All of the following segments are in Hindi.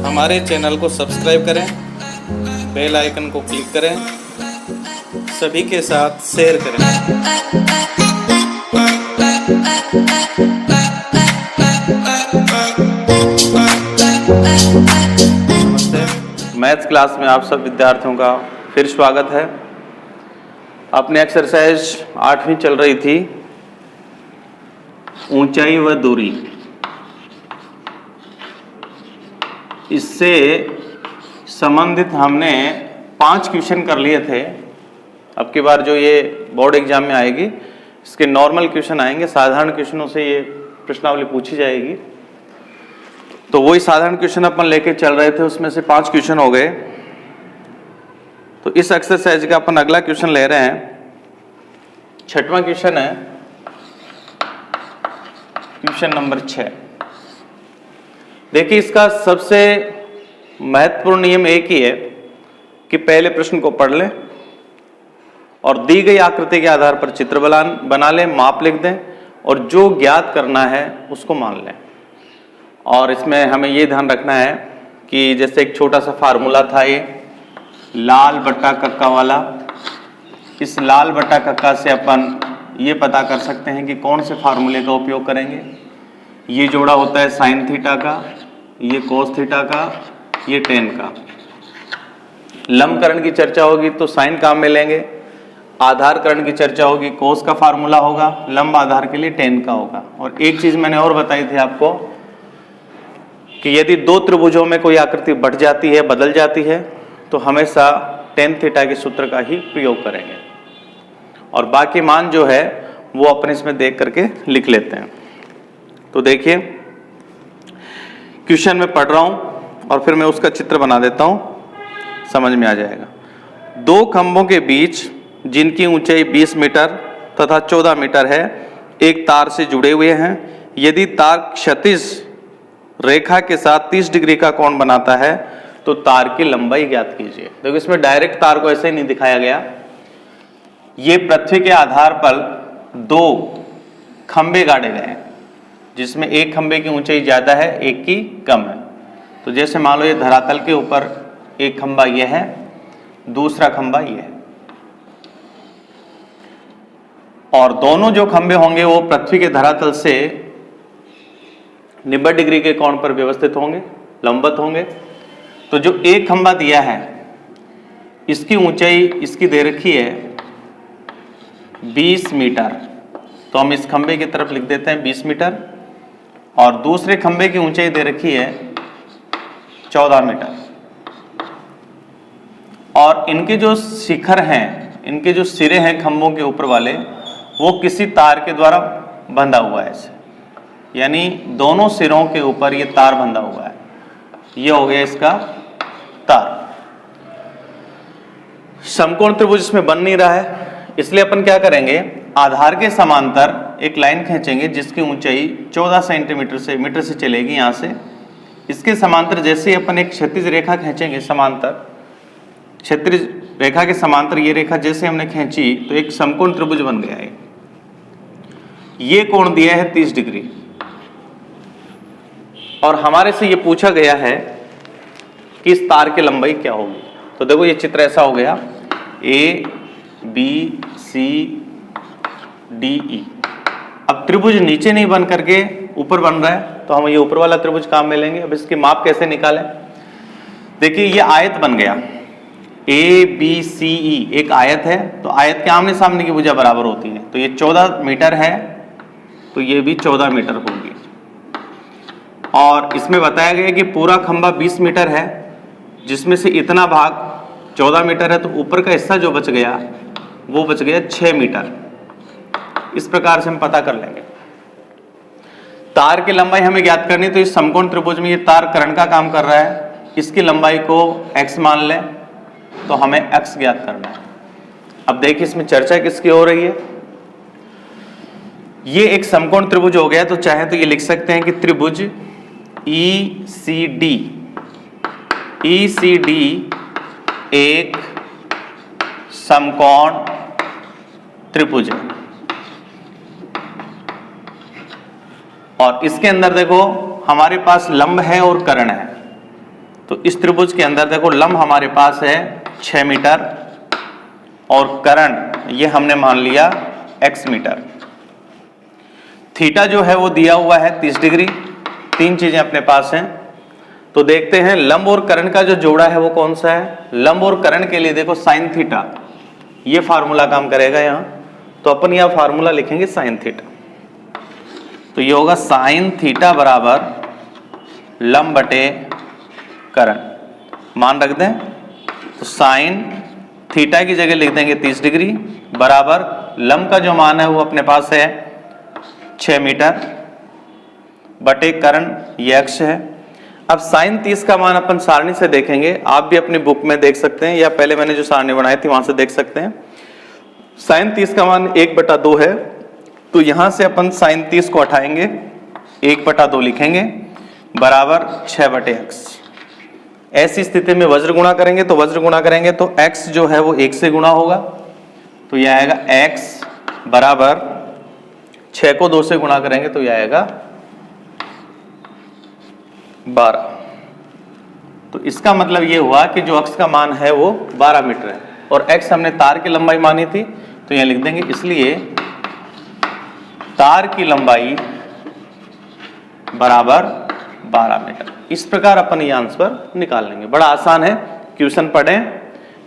हमारे चैनल को सब्सक्राइब करें, बेल आइकन को क्लिक करें, सभी के साथ शेयर करें। नमस्ते, मैथ्स क्लास में आप सब विद्यार्थियों का फिर स्वागत है। अपनी एक्सरसाइज 8वीं चल रही थी, ऊंचाई व दूरी। इससे संबंधित हमने 5 क्वेश्चन कर लिए थे। अब की बार जो ये बोर्ड एग्जाम में आएगी, इसके नॉर्मल क्वेश्चन आएंगे, साधारण क्वेश्चनों से ये प्रश्नावली पूछी जाएगी। तो वही साधारण क्वेश्चन अपन लेके चल रहे थे, उसमें से 5 क्वेश्चन हो गए। तो इस एक्सरसाइज का अपन अगला क्वेश्चन ले रहे हैं। 6वां क्वेश्चन है, क्वेश्चन नंबर 6। देखिए, इसका सबसे महत्वपूर्ण नियम एक ही है कि पहले प्रश्न को पढ़ लें और दी गई आकृति के आधार पर चित्र बना लें, माप लिख दें और जो ज्ञात करना है उसको मान लें। और इसमें हमें ये ध्यान रखना है कि जैसे एक छोटा सा फार्मूला था, ये लाल बट्टा कक्का वाला। इस लाल बट्टा कक्का से अपन ये पता कर सकते हैं कि कौन से फार्मूले का उपयोग करेंगे। ये जोड़ा होता है साइन थीटा का, ये कोस थीटा का, ये टेन का। लंबकरण की चर्चा होगी तो साइन काम में लेंगे। आधारकरण की चर्चा होगी, कोस का फार्मूला होगा, लंब आधार के लिए टेन का होगा। और एक चीज मैंने और बताई थी आपको कि यदि दो त्रिभुजों में कोई आकृति बढ़ जाती है, बदल जाती है, तो हमेशा टेन थीटा के सूत्र का ही प्रयोग करेंगे। और बाकी मान जो है वो अपने इसमें देख करके लिख लेते हैं। तो देखिए, क्वेश्चन में पढ़ रहा हूं और फिर मैं उसका चित्र बना देता हूं, समझ में आ जाएगा। दो खंभों के बीच जिनकी ऊंचाई 20 मीटर तथा 14 मीटर है, एक तार से जुड़े हुए हैं। यदि तार क्षैतिज रेखा के साथ 30 डिग्री का कोण बनाता है तो तार की लंबाई ज्ञात कीजिए। देखो, इसमें डायरेक्ट तार को ऐसे ही नहीं दिखाया गया। ये पृथ्वी के आधार पर 2 खंभे गाड़े गए हैं, जिसमें एक खंभे की ऊंचाई ज्यादा है, एक की कम है। तो जैसे मान लो ये धरातल के ऊपर एक खंभा ये है, दूसरा खंभा ये है, और दोनों जो खंभे होंगे वो पृथ्वी के धरातल से 90 डिग्री के कोण पर व्यवस्थित होंगे, लंबवत होंगे। तो जो एक खंभा दिया है, इसकी ऊंचाई इसकी दे रखी है 20 मीटर, तो हम इस खंभे की तरफ लिख देते हैं 20 मीटर। और दूसरे खंभे की ऊंचाई दे रखी है 14 मीटर। और इनके जो शिखर हैं, इनके जो सिरे हैं खंभों के ऊपर वाले, वो किसी तार के द्वारा बंधा हुआ है ऐसे, यानी दोनों सिरों के ऊपर ये तार बंधा हुआ है। ये हो गया इसका तार। समकोण त्रिभुज इसमें बन नहीं रहा है, इसलिए अपन क्या करेंगे, आधार के समांतर एक लाइन खींचेंगे जिसकी ऊंचाई 14 सेंटीमीटर से मीटर से चलेगी यहां से। इसके समांतर जैसे ही अपन एक क्षैतिज रेखा खींचेंगे, समांतर क्षैतिज रेखा के समांतर ये रेखा जैसे हमने खींची तो एक समकोण त्रिभुज बन गया है। ये कोण दिया है 30 डिग्री, और हमारे से ये पूछा गया है कि इस तार की लंबाई क्या होगी। तो देखो, ये चित्र ऐसा हो गया, A B C D E. अब त्रिभुज नीचे नहीं बन करके ऊपर बन रहा है, तो हम ये ऊपर वाला त्रिभुज काम में लेंगे। अब इसके माप कैसे निकालें? देखिए, ये आयत बन गया, ए बी सी ई एक आयत है, तो आयत के आमने सामने की भुजा बराबर होती है। तो ये 14 मीटर है, तो ये भी 14 मीटर होगी। और इसमें बताया गया कि पूरा खंभा 20 मीटर है, जिसमें से इतना भाग 14 मीटर है, तो ऊपर का हिस्सा जो बच गया वो बच गया 6 मीटर। इस प्रकार से हम पता कर लेंगे। तार की लंबाई हमें ज्ञात करनी, तो इस समकोण त्रिभुज में ये तार कर्ण का काम कर रहा है, इसकी लंबाई को x मान लें, तो हमें x ज्ञात करना है। अब देखिए, इसमें चर्चा किसकी हो रही है। ये एक समकोण त्रिभुज हो गया, तो चाहे तो ये लिख सकते हैं कि त्रिभुज ECD एक समकोण त्रिभुज है। और इसके अंदर देखो, हमारे पास लंब है और कर्ण है। तो इस त्रिभुज के अंदर देखो लंब हमारे पास है 6 मीटर और कर्ण ये हमने मान लिया x मीटर। थीटा जो है वो दिया हुआ है 30 डिग्री। तीन चीजें अपने पास हैं, तो देखते हैं लंब और कर्ण का जो जोड़ा है वो कौन सा है। लंब और कर्ण के लिए देखो साइन थीटा, ये फार्मूला काम करेगा यहाँ, तो अपन यह फार्मूला लिखेंगे साइन थीटा। तो ये होगा साइन थीटा बराबर लंब बटे कर्ण, मान रख दें। तो साइन थीटा की जगह लिख देंगे 30 डिग्री बराबर लंब का जो मान है वो अपने पास है 6 मीटर बटे कर्ण ये x है। अब साइन 30 का मान अपन सारणी से देखेंगे, आप भी अपनी बुक में देख सकते हैं या पहले मैंने जो सारणी बनाई थी वहां से देख सकते हैं। साइन 30 का मान 1/2 है, तो यहां से अपन साइन 30 को हटाएंगे, 1/2 लिखेंगे बराबर 6/x। ऐसी स्थिति में वज्र गुणा करेंगे, तो वज्र गुणा करेंगे तो x जो है वो 1 से गुणा होगा, तो यह आएगा x बराबर 6 को 2 से गुणा करेंगे तो यह आएगा 12। तो इसका मतलब ये हुआ कि जो x का मान है वो 12 मीटर है और x हमने तार की लंबाई मानी थी, तो यह लिख देंगे इसलिए तार की लंबाई बराबर 12 मीटर। इस प्रकार अपन ये आंसर निकाल लेंगे। बड़ा आसान है, क्वेश्चन पढ़ें,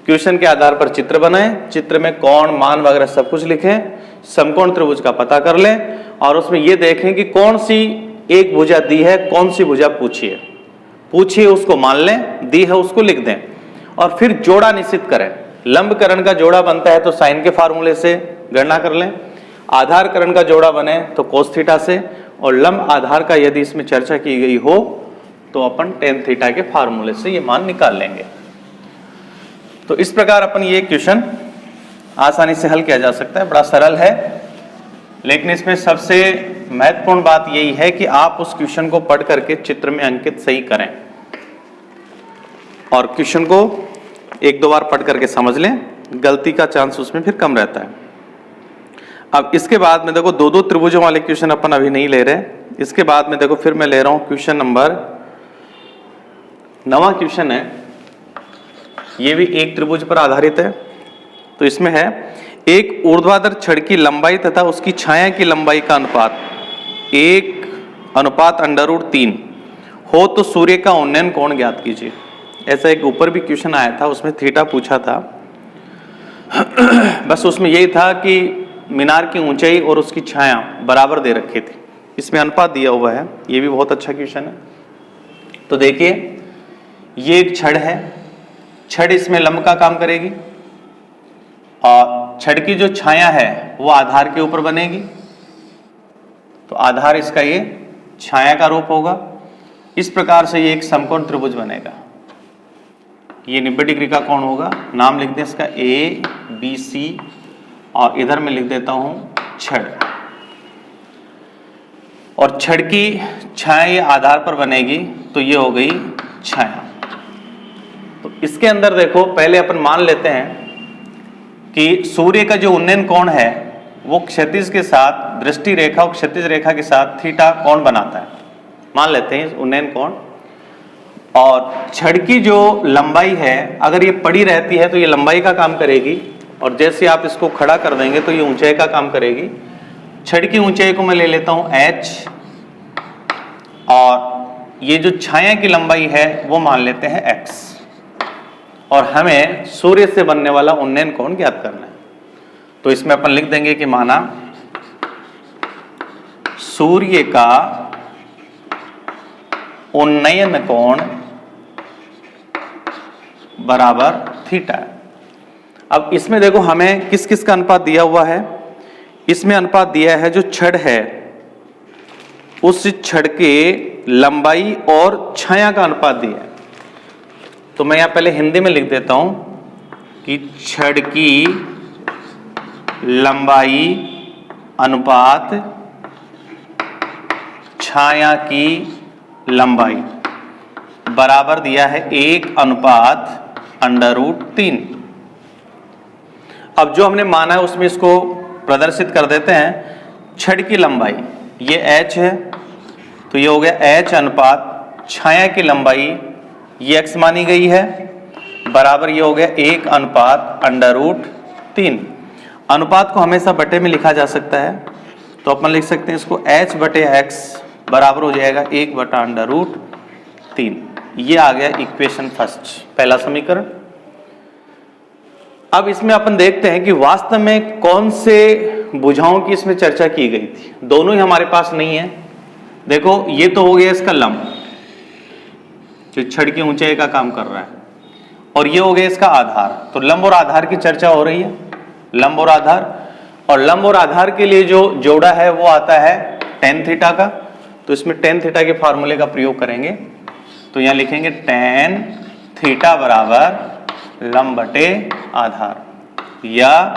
क्वेश्चन के आधार पर चित्र बनाएं, चित्र में कोण मान वगैरह सब कुछ लिखें, समकोण त्रिभुज का पता कर लें और उसमें ये देखें कि कौन सी एक भुजा दी है, कौन सी भुजा पूछिए उसको मान लें, दी है उसको लिख दें और फिर जोड़ा निश्चित करें। लंब कर्ण का जोड़ा बनता है तो साइन के फार्मूले से गणना कर लें, आधार कर्ण का जोड़ा बने तो कोस थीटा से, और लंब आधार का यदि इसमें चर्चा की गई हो तो अपन टेन थीटा के फार्मूले से ये मान निकाल लेंगे। तो इस प्रकार अपन ये क्वेश्चन आसानी से हल किया जा सकता है, बड़ा सरल है, लेकिन इसमें सबसे महत्वपूर्ण बात यही है कि आप उस क्वेश्चन को पढ़ करके चित्र में अंकित सही करें और क्वेश्चन को 1-2 बार पढ़ करके समझ लें, गलती का चांस उसमें फिर कम रहता है। अब इसके बाद में देखो 2-2 त्रिभुजों वाले क्वेश्चन अपन अभी नहीं ले रहे। इसके बाद में देखो फिर मैं ले रहा हूं क्वेश्चन नंबर 9वां क्वेश्चन है, ये भी एक त्रिभुज पर आधारित है। तो इसमें है एक ऊर्ध्वाधर छड़ की लंबाई तथा उसकी छाया की लंबाई का अनुपात 1:√3 हो तो सूर्य का उन्नयन कोण ज्ञात कीजिए। ऐसा एक ऊपर भी क्वेश्चन आया था, उसमें थीटा पूछा था। बस उसमें यही था कि मीनार की ऊंचाई और उसकी छाया बराबर दे रखी थी, इसमें अनुपात दिया हुआ है। ये भी बहुत अच्छा क्वेश्चन है। तो देखिए ये एक छड़ है, छड़ इसमें लंब का काम करेगी और छड़ की जो छाया है वो आधार के ऊपर बनेगी, तो आधार इसका ये छाया का रूप होगा। इस प्रकार से ये एक समकोण त्रिभुज बनेगा। ये 90 डिग्री का कोण होगा। नाम लिख दें इसका ABC और इधर मैं लिख देता हूं छड़, और छड़ की छाया ये आधार पर बनेगी, तो ये हो गई छाया। तो इसके अंदर देखो पहले अपन मान लेते हैं कि सूर्य का जो उन्नयन कोण है वो क्षैतिज के साथ, दृष्टि रेखा और क्षैतिज रेखा के साथ थीटा कोण बनाता है, मान लेते हैं उन्नयन कोण। और छड़ की जो लंबाई है अगर ये पड़ी रहती है तो ये लंबाई का काम करेगी, और जैसे आप इसको खड़ा कर देंगे तो ये ऊंचाई का काम करेगी। छड़ की ऊंचाई को मैं ले लेता हूं h, और ये जो छाया की लंबाई है वो मान लेते हैं x, और हमें सूर्य से बनने वाला उन्नयन कोण ज्ञात करना है। तो इसमें अपन लिख देंगे कि माना सूर्य का उन्नयन कोण बराबर थीटा है। अब इसमें देखो हमें किस किस का अनुपात दिया हुआ है। इसमें अनुपात दिया है जो छड़ है उस छड़ के लंबाई और छाया का अनुपात दिया है। तो मैं यहां पहले हिंदी में लिख देता हूं कि छड़ की लंबाई अनुपात छाया की लंबाई बराबर दिया है 1:√3। अब जो हमने माना है उसमें इसको प्रदर्शित कर देते हैं। छड़ की लंबाई ये h है, तो ये हो गया h अनुपात छाया की लंबाई ये x मानी गई है, बराबर ये हो गया 1/√3। अनुपात को हमेशा बटे में लिखा जा सकता है, तो अपन लिख सकते हैं इसको h/x बराबर हो जाएगा 1/√3। ये आ गया इक्वेशन फर्स्ट, पहला समीकरण। अब इसमें अपन देखते हैं कि वास्तव में कौन से भुजाओं की इसमें चर्चा की गई थी। दोनों ही हमारे पास नहीं है। देखो ये तो हो गया इसका लंब जो छड़ की ऊंचाई का काम कर रहा है, और ये हो गया इसका आधार। तो लंब और आधार की चर्चा हो रही है, लंब और आधार। और लंब और आधार के लिए जो जोड़ा है वो आता है tan थीटा का। तो इसमें tan थीटा के फार्मूले का प्रयोग करेंगे। तो यहां लिखेंगे tan थीटा बराबर लंब बटे आधार, या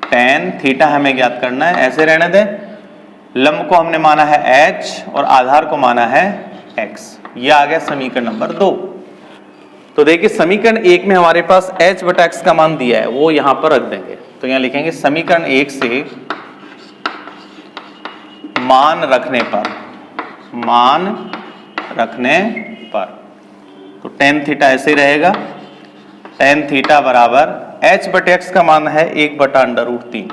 tan थीटा हमें ज्ञात करना है। ऐसे रहने दें, लंब को हमने माना है h और आधार को माना है x। यह आ गया समीकरण नंबर 2। तो देखिए समीकरण 1 में हमारे पास h/x का मान दिया है, वो यहां पर रख देंगे। तो यहां लिखेंगे समीकरण 1 से मान रखने पर, तो tan थीटा ऐसे ही रहेगा। tan थीटा बराबर h/x का मान है 1/√3।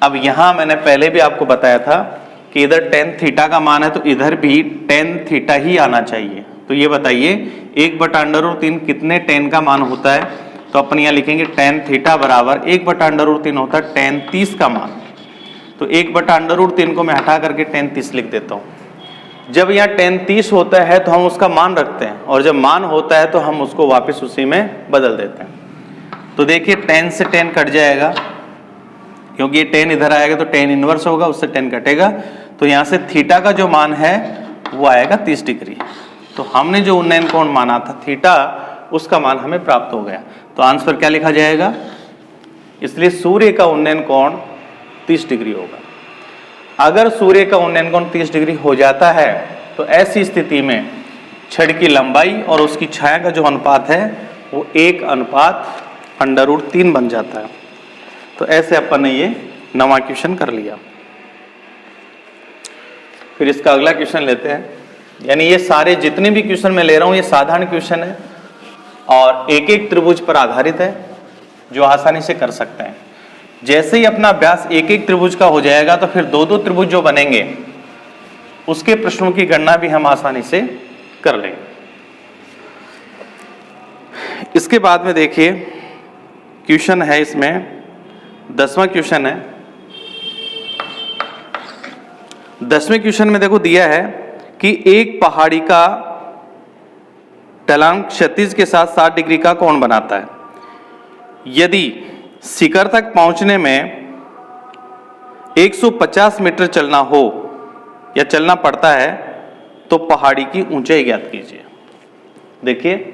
अब यहां मैंने पहले भी आपको बताया था कि इधर tan थीटा का मान है तो इधर भी tan थीटा ही आना चाहिए। तो ये बताइए 1/√3 कितने tan का मान होता है। तो अपन यहां लिखेंगे tan थीटा बराबर 1/√3 होता है tan 30 का मान। तो 1/√3 को मैं हटा करके tan 30 लिख देता हूं। जब यहाँ tan 30 होता है तो हम उसका मान रखते हैं, और जब मान होता है तो हम उसको वापस उसी में बदल देते हैं। तो देखिए tan से tan कट जाएगा, क्योंकि ये tan इधर आएगा तो tan इनवर्स होगा, उससे tan कटेगा। तो यहाँ से थीटा का जो मान है वो आएगा 30 डिग्री। तो हमने जो उन्नयन कोण माना था थीटा, उसका मान हमें प्राप्त हो गया। तो आंसर क्या लिखा जाएगा, इसलिए सूर्य का उन्नयन कोण 30 डिग्री होगा। अगर सूर्य का उन्नयन कोण 30 डिग्री हो जाता है तो ऐसी स्थिति में छड़ की लंबाई और उसकी छाया का जो अनुपात है वो 1/√3 बन जाता है। तो ऐसे अपन ने ये 9वां क्वेश्चन कर लिया। फिर इसका अगला क्वेश्चन लेते हैं। यानी ये सारे जितने भी क्वेश्चन मैं ले रहा हूं ये साधारण क्वेश्चन है और एक एक त्रिभुज पर आधारित है, जो आसानी से कर सकते हैं। जैसे ही अपना अभ्यास एक एक त्रिभुज का हो जाएगा तो फिर दो दो त्रिभुज जो बनेंगे उसके प्रश्नों की गणना भी हम आसानी से कर लेंगे। इसके बाद में देखिए क्वेश्चन है, इसमें 10वां क्वेश्चन है। 10वें क्वेश्चन में देखो दिया है कि एक पहाड़ी का ढलान क्षैतिज के साथ 60 डिग्री का कोण बनाता है। यदि शिखर तक पहुंचने में 150 मीटर चलना हो या चलना पड़ता है तो पहाड़ी की ऊंचाई ज्ञात कीजिए। देखिए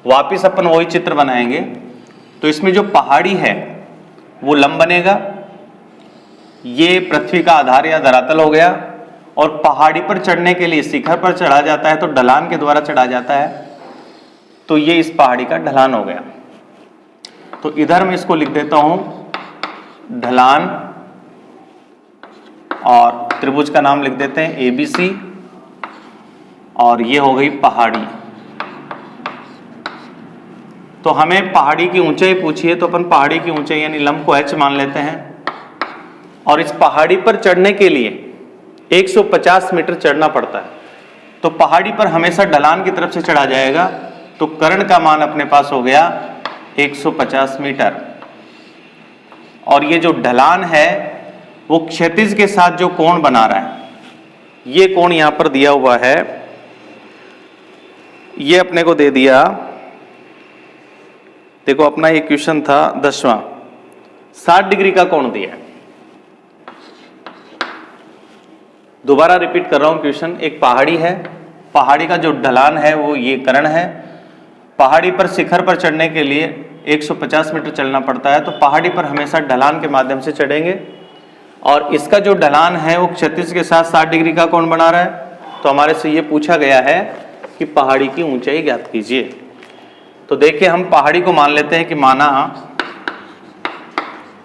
वापिस अपन वही चित्र बनाएंगे। तो इसमें जो पहाड़ी है वो लंब बनेगा, ये पृथ्वी का आधार या धरातल हो गया, और पहाड़ी पर चढ़ने के लिए शिखर पर चढ़ा जाता है तो ढलान के द्वारा चढ़ा जाता है। तो ये इस पहाड़ी का ढलान हो गया। तो इधर मैं इसको लिख देता हूं ढलान, और त्रिभुज का नाम लिख देते हैं ABC, और ये हो गई पहाड़ी। तो हमें पहाड़ी की ऊंचाई पूछी है, तो अपन पहाड़ी की ऊंचाई यानी लंब को h मान लेते हैं, और इस पहाड़ी पर चढ़ने के लिए 150 मीटर चढ़ना पड़ता है। तो पहाड़ी पर हमेशा ढलान की तरफ से चढ़ा जाएगा। तो कर्ण का मान अपने पास हो गया 150 मीटर, और ये जो ढलान है वो क्षैतिज के साथ जो कोण बना रहा है, ये कोण यहां पर दिया हुआ है, ये अपने को दे दिया। देखो अपना ये क्वेश्चन था 10वां, 60 डिग्री का कोण दिया है। दोबारा रिपीट कर रहा हूं क्वेश्चन। एक पहाड़ी है, पहाड़ी का जो ढलान है वो ये कर्ण है। पहाड़ी पर शिखर पर चढ़ने के लिए 150 मीटर चलना पड़ता है। तो पहाड़ी पर हमेशा ढलान के माध्यम से चढ़ेंगे, और इसका जो ढलान है वो क्षैतिज के साथ 60 डिग्री का कोण बना रहा है। तो हमारे से ये पूछा गया है कि पहाड़ी की ऊंचाई ज्ञात कीजिए। तो देखिए हम पहाड़ी को मान लेते हैं कि माना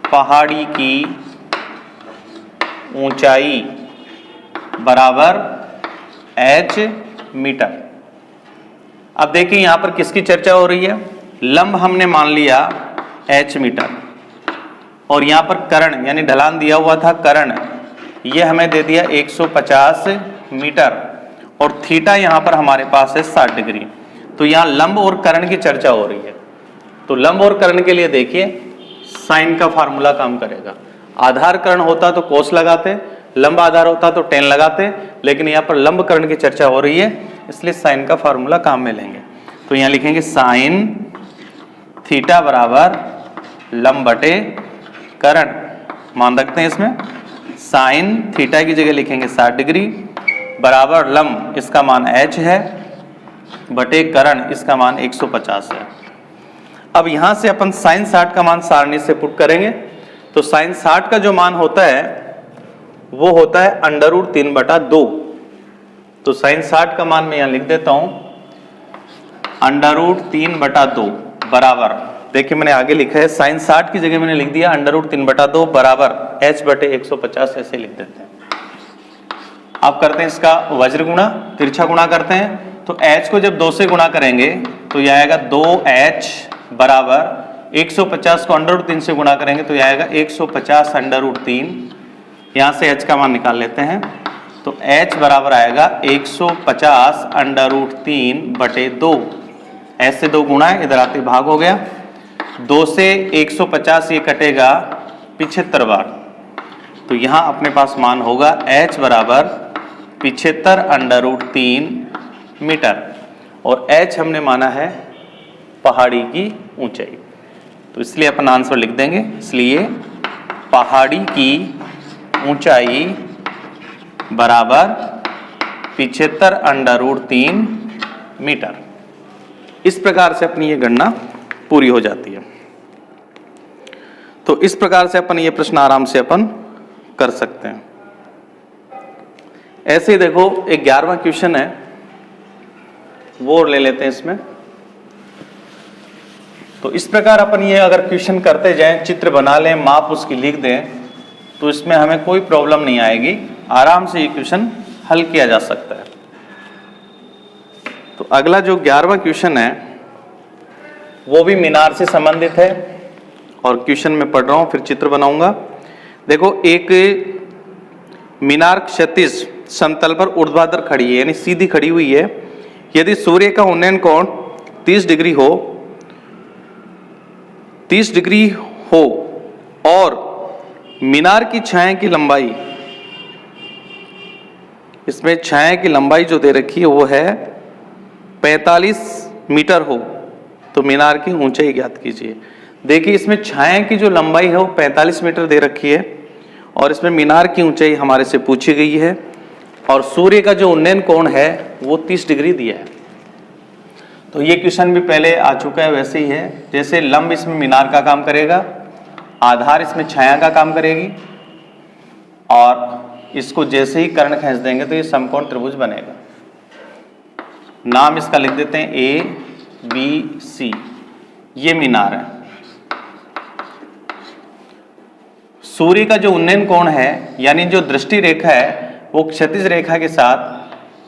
पहाड़ी की ऊंचाई बराबर h मीटर। अब देखिए यहां पर किसकी चर्चा हो रही है, लंब हमने मान लिया h मीटर और यहां पर कर्ण यानी ढलान दिया हुआ था कर्ण, ये हमें दे दिया 150 मीटर और थीटा यहां पर हमारे पास है 60 डिग्री। तो यहां लंब और कर्ण की चर्चा हो रही है। तो लंब और कर्ण के लिए देखिए साइन का फार्मूला काम करेगा। आधार कर्ण होता तो कोस लगाते, लंब आधार होता तो टेन लगाते, लेकिन यहाँ पर लंब कर्ण की चर्चा हो रही है इसलिए साइन का फार्मूला काम में लेंगे। तो यहाँ लिखेंगे साइन थीटा बराबर लंब बटे कर्ण, मान रखते हैं इसमें साइन थीटा की जगह लिखेंगे 60 डिग्री बराबर लंब इसका मान h है बटे कर्ण इसका मान 150 है। अब यहां से अपन साइन 60 का मान सारणी से पुट करेंगे तो साइन 60 का जो मान होता है वो होता है √3/2। तो साइन 60 का मान मैं यहां लिख देता हूं √3/2 बराबर, देखिए मैंने आगे लिखा है साइन 60 की जगह मैंने लिख दिया √3/2 बराबर h बटे 150, ऐसे लिख देते हैं। आप करते हैं इसका वज्र गुणा, तिरछा गुणा करते हैं तो h को जब 2 से गुणा करेंगे तो यह आएगा 2h बराबर 150 को √3 से गुणा करेंगे तो यह आएगा 150 √3, यहां से h का मान निकाल लेते हैं तो h बराबर आएगा 150 √3 बटे 2, ऐसे 2 गुणा है इधर आते भाग हो गया, 2 से 150 ये कटेगा 75 बार, तो यहां अपने पास मान होगा h बराबर 75 √3 मीटर और h हमने माना है पहाड़ी की ऊंचाई, तो इसलिए अपन आंसर लिख देंगे। इसलिए पहाड़ी की ऊंचाई बराबर 75 √3 मीटर। इस प्रकार से अपनी ये गणना पूरी हो जाती है। तो इस प्रकार से अपन ये प्रश्न आराम से अपन कर सकते हैं। ऐसे ही देखो 11वां क्वेश्चन है वो ले लेते हैं इसमें। तो इस प्रकार अपन ये अगर क्वेश्चन करते जाएं, चित्र बना लें, माप उसकी लिख दें, तो इसमें हमें कोई प्रॉब्लम नहीं आएगी, आराम से ये क्वेश्चन हल किया जा सकता है। तो अगला जो 11वां क्वेश्चन है वो भी मीनार से संबंधित है और क्वेश्चन में पढ़ रहा हूं फिर चित्र बनाऊंगा। देखो एक मीनार क्षैतिज समतल पर ऊर्ध्वाधर खड़ी है यानी सीधी खड़ी हुई है। यदि सूर्य का उन्नयन कोण 30 डिग्री हो और मीनार की छाया की लंबाई, इसमें छाया की लंबाई जो दे रखी है वो है 45 मीटर हो, तो मीनार की ऊंचाई ज्ञात कीजिए। देखिए इसमें छाया की जो लंबाई है वो 45 मीटर दे रखी है और इसमें मीनार की ऊंचाई हमारे से पूछी गई है और सूर्य का जो उन्नयन कोण है वो 30 डिग्री दिया है। तो ये क्वेश्चन भी पहले आ चुका है, वैसे ही है जैसे लंब इसमें मीनार का काम करेगा, आधार इसमें छाया का काम करेगी और इसको जैसे ही कर्ण खींच देंगे तो ये समकोण त्रिभुज बनेगा। नाम इसका लिख देते हैं ABC, ये मीनार है। सूर्य का जो उन्नयन कोण है यानी जो दृष्टि रेखा है वो क्षैतिज रेखा के साथ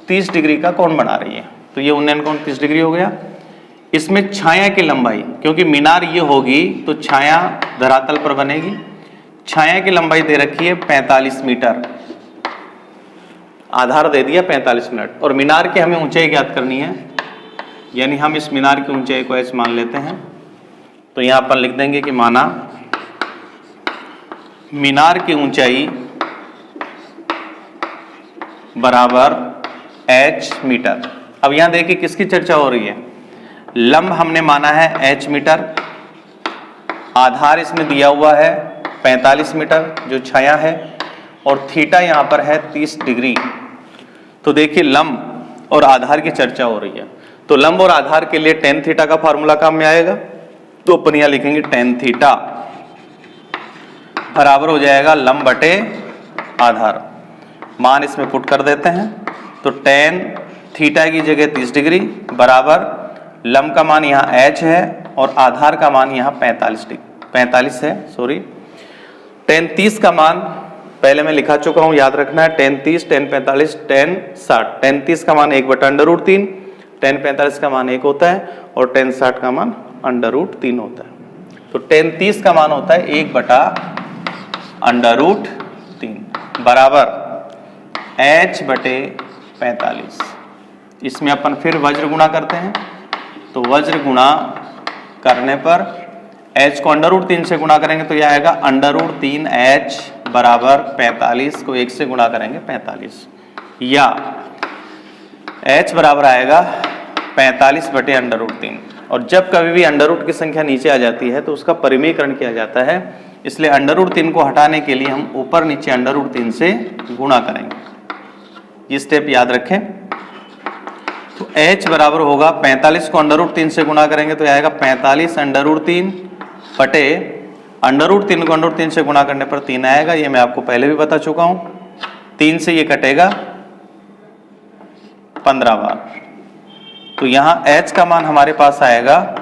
30 डिग्री का कोण बना रही है, तो ये उन्नयन कोण 30 डिग्री हो गया। इसमें छाया की लंबाई, क्योंकि मीनार ये होगी तो छाया धरातल पर बनेगी, छाया की लंबाई दे रखी है 45 मीटर, आधार दे दिया 45 मिनट और मीनार की हमें ऊंचाई ज्ञात करनी है यानी हम इस मीनार की ऊंचाई को h मान लेते हैं। तो यहां पर लिख देंगे कि माना मीनार की ऊंचाई बराबर h मीटर। अब यहां देखिए किसकी चर्चा हो रही है, लंब हमने माना है h मीटर, आधार इसमें दिया हुआ है 45 मीटर जो छाया है और थीटा यहां पर है 30 डिग्री। तो देखिए लंब और आधार की चर्चा हो रही है, तो लंब और आधार के लिए tan थीटा का फार्मूला काम में आएगा। तो अपन यहां लिखेंगे tan थीटा बराबर हो जाएगा लंब बटे आधार, मान इसमें पुट कर देते हैं तो tan थीटा की जगह 30 डिग्री बराबर लंब का मान यहाँ h है और आधार का मान यहाँ 45 है, tan 30 का मान पहले मैं लिखा चुका हूँ, याद रखना है tan 30, tan 45, tan 60। tan 30 का मान 1/√3, tan 45 का मान 1 होता है और tan 60 का मान √3 होता है। तो tan 30 का मान होता है 1/√3 बराबर h/45। इसमें अपन फिर वज्र गुणा करते हैं, तो वज्र गुणा करने पर h को √3 से गुणा करेंगे तो यह आएगा √3h बराबर 45 को 1 से गुणा करेंगे 45, या h बराबर आएगा 45/√3। और जब कभी भी अंडर की संख्या नीचे आ जाती है तो उसका परिमेयकरण किया जाता है, इसलिए √3 को हटाने के लिए हम ऊपर नीचे √3 से गुणा करेंगे। ये स्टेप याद रखें। तो h बराबर होगा 45 को √3 से गुणा करेंगे तो यह आएगा 45√3 बटे √3 को √3 से गुणा करने पर 3 आएगा। ये मैं आपको पहले भी बता चुका हूं। 3 से ये कटेगा 15 बार, तो यहाँ h का मान हमारे पास आएगा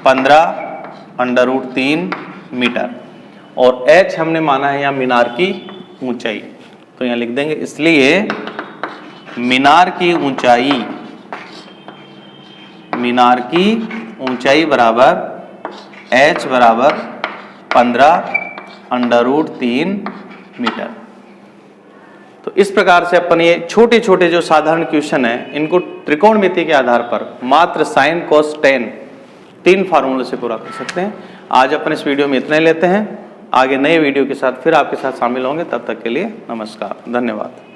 15√3 मीटर और h हमने माना है यहाँ मीनार की ऊंचाई, तो यहाँ लिख देंगे। इसलिए मीनार की ऊंचाई बराबर h बराबर 15√3 मीटर। तो इस प्रकार से अपन ये छोटे छोटे जो साधारण क्वेश्चन है इनको त्रिकोणमिति के आधार पर मात्र साइन कोस टेन 3 फार्मूले से पूरा कर सकते हैं। आज अपन इस वीडियो में इतना ही लेते हैं। आगे नए वीडियो के साथ फिर आपके साथ शामिल होंगे। तब तक के लिए नमस्कार, धन्यवाद।